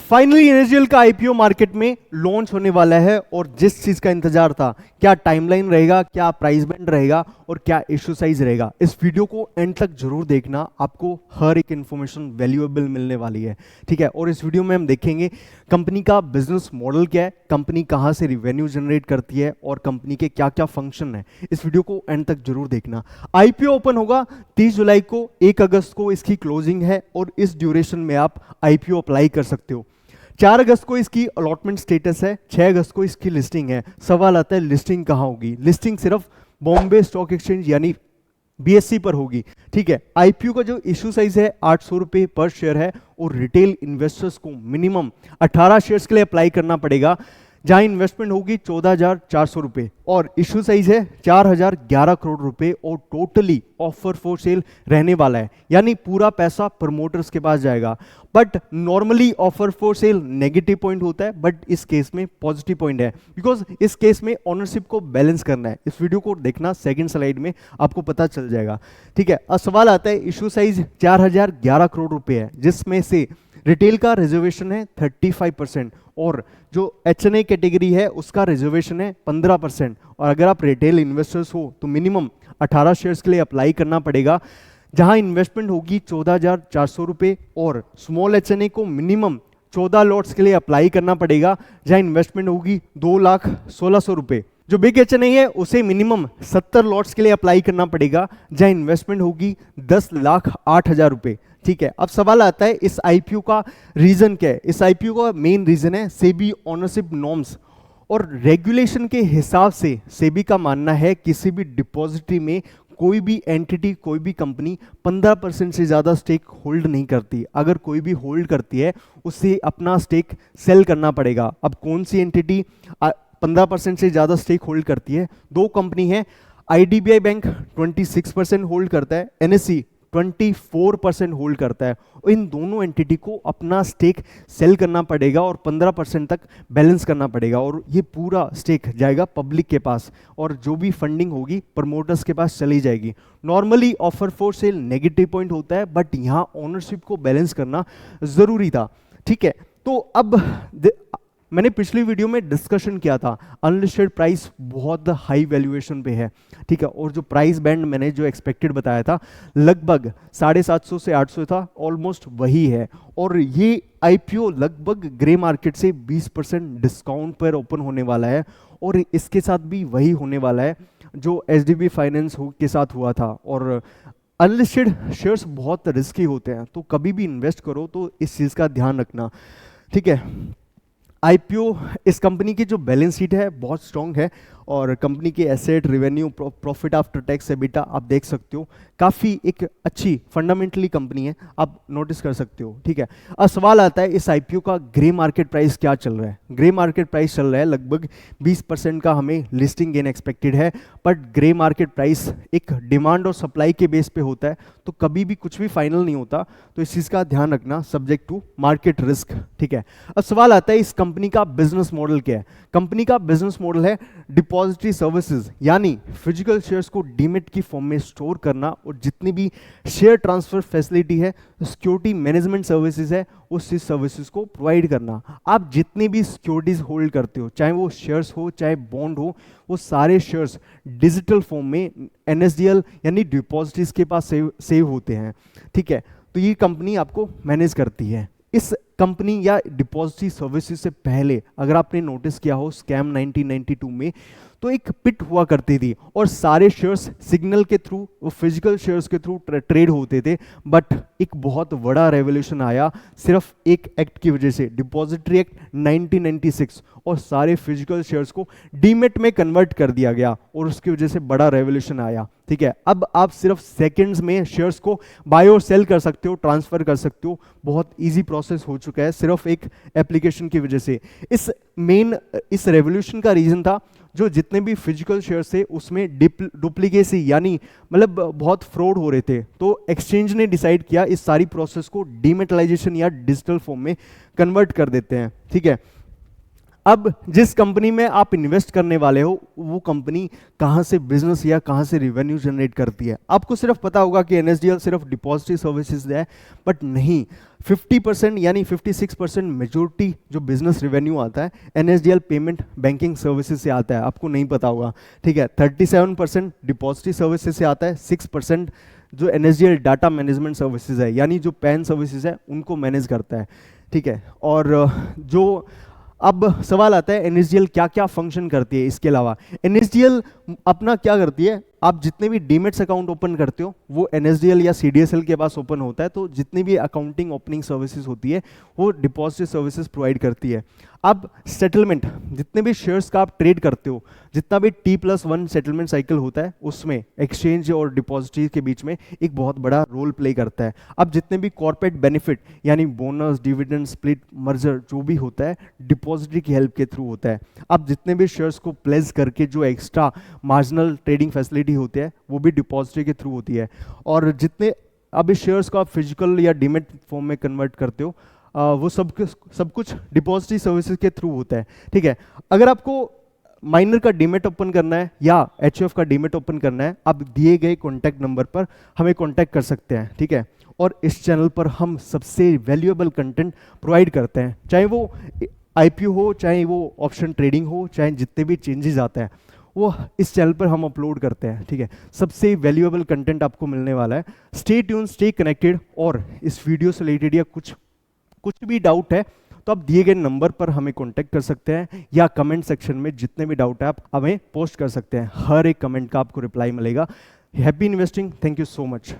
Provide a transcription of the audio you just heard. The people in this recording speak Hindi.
फाइनली एनएसडीएल का आईपीओ मार्केट में लॉन्च होने वाला है और जिस चीज का इंतजार था, क्या टाइमलाइन रहेगा, क्या प्राइस बैंड रहेगा और क्या इशू साइज रहेगा, इस वीडियो को एंड तक जरूर देखना। आपको हर एक इंफॉर्मेशन वैल्यूएबल मिलने वाली है, ठीक है। और इस वीडियो में हम देखेंगे कंपनी का बिजनेस मॉडल क्या है, कंपनी कहां से रिवेन्यू जनरेट करती है और कंपनी के क्या क्या फंक्शन है। इस वीडियो को एंड तक जरूर देखना। आईपीओ ओपन होगा 30 जुलाई को, 1 अगस्त को इसकी क्लोजिंग है और इस ड्यूरेशन में आप आईपीओ अप्लाई कर सकते हो। 4 अगस्त को इसकी अलॉटमेंट स्टेटस है, 6 अगस्त को इसकी लिस्टिंग है। सवाल आता है लिस्टिंग कहां होगी? लिस्टिंग सिर्फ बॉम्बे स्टॉक एक्सचेंज यानी बीएससी पर होगी, ठीक है। आईपीओ का जो इशू साइज है 800 रुपए पर शेयर है और रिटेल इन्वेस्टर्स को मिनिमम 18 शेयर्स के लिए अप्लाई करना पड़ेगा, जहां इन्वेस्टमेंट होगी 14,400 रुपए और इशू साइज है 4,011 करोड़ रुपए और टोटली ऑफर फॉर सेल रहने वाला है, यानी पूरा पैसा प्रमोटर्स के पास जाएगा। But normally offer for sale negative point होता है, बट इस केस में पॉजिटिव पॉइंट है, बिकॉज इस केस में ओनरशिप को बैलेंस करना है। इस वीडियो को देखना, सेकंड स्लाइड में आपको पता चल जाएगा, ठीक है। अब सवाल आता है, इशू साइज 4,011 करोड़ रुपए है, जिसमें से रिटेल का रिजर्वेशन है 35% और जो एचएनए कैटेगरी है उसका रिजर्वेशन है 15%। और अगर आप रिटेल इन्वेस्टर्स हो तो मिनिमम 18 शेयर्स के लिए अप्लाई करना पड़ेगा, जहां इन्वेस्टमेंट होगी 14,400 रुपए और स्मॉल एचएनए को मिनिमम 14 लॉट्स के लिए अप्लाई करना पड़ेगा, जहां इन्वेस्टमेंट होगी 2,16,000 रुपए। जो बिग एचएनए है उसे मिनिमम 70 लॉट्स के लिए अप्लाई करना पड़ेगा, जहां इन्वेस्टमेंट होगी 10,08,000 रुपए, ठीक है। अब सवाल आता है इस आईपीओ का रीजन क्या है? इस आईपीओ का मेन रीजन है सेबी ओनरशिप नॉर्म्स और रेगुलेशन के हिसाब से सेबी का मानना है किसी भी डिपॉजिटरी में कोई भी एंटिटी, कोई भी कंपनी 15% से ज्यादा स्टेक होल्ड नहीं करती। अगर कोई भी होल्ड करती है उसे अपना स्टेक सेल करना पड़ेगा। अब कौन सी एंटिटी 15% से ज्यादा स्टेक होल्ड करती है? दो कंपनी है, आईडीबीआई बैंक 26% होल्ड करता है, एनएससी 24% होल्ड करता है। और इन दोनों एंटिटी को अपना स्टेक सेल करना पड़ेगा और 15% तक बैलेंस करना पड़ेगा और ये पूरा स्टेक जाएगा पब्लिक के पास और जो भी फंडिंग होगी प्रमोटर्स के पास चली जाएगी। Normally offer for sale negative point होता है, बट यहाँ ओनरशिप को बैलेंस करना जरूरी था, ठीक है। तो अब मैंने पिछली वीडियो में डिस्कशन किया था, अनलिस्टेड प्राइस बहुत हाई वैल्यूएशन पे है, ठीक है। और जो प्राइस बैंड मैंने जो एक्सपेक्टेड बताया था लगभग 750 से 800 था, ऑलमोस्ट वही है। और ये आईपीओ लगभग ग्रे मार्केट से 20% डिस्काउंट पर ओपन होने वाला है और इसके साथ भी वही होने वाला है जो एचडीबी फाइनेंस के साथ हुआ था। और अनलिस्टेड शेयर्स बहुत रिस्की होते हैं, तो कभी भी इन्वेस्ट करो तो इस चीज़ का ध्यान रखना, ठीक है। आईपीओ, इस कंपनी की जो बैलेंस शीट है बहुत स्ट्रॉन्ग है और कंपनी के asset, revenue, profit after tax, EBITDA आप देख सकते हो, काफ़ी एक अच्छी फंडामेंटली कंपनी है, आप नोटिस कर सकते हो, ठीक है। अब सवाल आता है इस आईपीओ का ग्रे मार्केट प्राइस क्या चल रहा है? ग्रे मार्केट प्राइस चल रहा है लगभग 20% का हमें लिस्टिंग गेन एक्सपेक्टेड है, बट ग्रे मार्केट प्राइस एक डिमांड और सप्लाई के बेस पे होता है, तो कभी भी कुछ भी फाइनल नहीं होता, तो इस चीज़ का ध्यान रखना, सब्जेक्ट टू मार्केट रिस्क, ठीक है। अब सवाल आता है इस कंपनी का बिजनेस मॉडल क्या है? कंपनी का बिजनेस मॉडल है डिपॉजिटरी सर्विसेज, यानी फिजिकल शेयर्स को डीमेट की फॉर्म में स्टोर करना और जितनी भी शेयर ट्रांसफर फैसिलिटी है, सिक्योरिटी मैनेजमेंट सर्विसेज है, उस सर्विसेज को प्रोवाइड करना। आप जितनी भी सिक्योरिटीज होल्ड करते हो, चाहे वो शेयर्स हो चाहे बॉन्ड हो, वो सारे शेयर्स डिजिटल फॉर्म में एनएसडीएल यानी डिपॉजिटरीज के पास सेव होते हैं, ठीक है। तो ये कंपनी आपको मैनेज करती है। इस कंपनी या डिपॉजिटरी सर्विसेज से पहले अगर आपने नोटिस किया हो स्कैम 1992 में, तो एक पिट हुआ करती थी और सारे शेयर्स सिग्नल के थ्रू, वो फिजिकल शेयर्स के थ्रू ट्रेड होते थे। बट एक बहुत बड़ा रेवोल्यूशन आया सिर्फ एक एक्ट की वजह से, डिपॉजिटरी एक्ट 1996, और सारे फिजिकल शेयर्स को डीमेट में कन्वर्ट कर दिया गया और उसकी वजह से बड़ा रेवोल्यूशन आया, ठीक है। अब आप सिर्फ सेकंड्स में शेयर्स को बाय और सेल कर सकते हो, ट्रांसफर कर सकते हो, बहुत इजी प्रोसेस हो चुका है सिर्फ एक एप्लीकेशन की वजह से। इस रेवोल्यूशन का रीजन था जो जितने भी फिजिकल शेयर्स थे उसमें डुप्लीकेसी यानी मतलब बहुत फ्रॉड हो रहे थे, तो एक्सचेंज ने डिसाइड किया इस सारी प्रोसेस को डीमेटलाइजेशन या डिजिटल फॉर्म में कन्वर्ट कर देते हैं, ठीक है। अब जिस कंपनी में आप इन्वेस्ट करने वाले हो वो कंपनी कहाँ से बिजनेस या कहाँ से रेवेन्यू जनरेट करती है। आपको सिर्फ पता होगा कि एनएसडीएल सिर्फ डिपॉजिटरी सर्विसेज है, बट नहीं, 50% यानी 56% मेजोरिटी जो बिजनेस रेवेन्यू आता है एनएसडीएल पेमेंट बैंकिंग सर्विसेज से आता है, आपको नहीं पता होगा, ठीक है। 37% डिपॉजिटरी सर्विसेज से आता है, 6% जो एनएसडीएल डाटा मैनेजमेंट सर्विसेज है यानी जो पैन सर्विसेज है उनको मैनेज करता है, ठीक है। और जो अब सवाल आता है एनएसडीएल क्या क्या फंक्शन करती है इसके अलावा। एनएसडीएल अपना क्या करती है, आप जितने भी डीमेट्स अकाउंट ओपन करते हो वो एनएसडीएल या सीडीएसएल के पास ओपन होता है, तो जितनी भी अकाउंटिंग ओपनिंग सर्विसेज होती है वो डिपॉजिट सर्विसेज प्रोवाइड करती है। अब सेटलमेंट, जितने भी शेयर्स का आप ट्रेड करते हो, जितना भी T+1 सेटलमेंट साइकिल होता है उसमें एक्सचेंज और डिपॉजिटरी के बीच में एक बहुत बड़ा रोल प्ले करता है। अब जितने भी कॉर्पोरेट बेनिफिट यानी बोनस, डिविडेंड, स्प्लिट, मर्जर जो भी होता है डिपॉजिटरी की हेल्प के थ्रू होता है। अब जितने भी शेयर्स को प्लेस करके जो एक्स्ट्रा मार्जिनल ट्रेडिंग फैसिलिटी होती है वो भी डिपॉजिटरी के थ्रू होती है। और जितने अब इस शेयर्स को आप फिजिकल या डीमेट फॉर्म में कन्वर्ट करते हो वो सब कुछ डिपॉजिटरी सर्विसेज के थ्रू होता है, ठीक है। अगर आपको माइनर का डीमेट ओपन करना है या एचयूएफ का डीमेट ओपन करना है, आप दिए गए कॉन्टैक्ट नंबर पर हमें कॉन्टैक्ट कर सकते हैं, ठीक है। और इस चैनल पर हम सबसे वैल्यूएबल कंटेंट प्रोवाइड करते हैं, चाहे वो आईपीओ हो, चाहे वो ऑप्शन ट्रेडिंग हो, चाहे जितने भी चेंजेस आते हैं वो इस चैनल पर हम अपलोड करते हैं, ठीक है। सबसे वैल्यूएबल कंटेंट आपको मिलने वाला है। Stay tune, stay connected. और इस वीडियो से रिलेटेड या कुछ भी डाउट है तो आप दिए गए नंबर पर हमें कांटेक्ट कर सकते हैं या कमेंट सेक्शन में जितने भी डाउट है आप हमें पोस्ट कर सकते हैं। हर एक कमेंट का आपको रिप्लाई मिलेगा। Happy investing, thank you so much.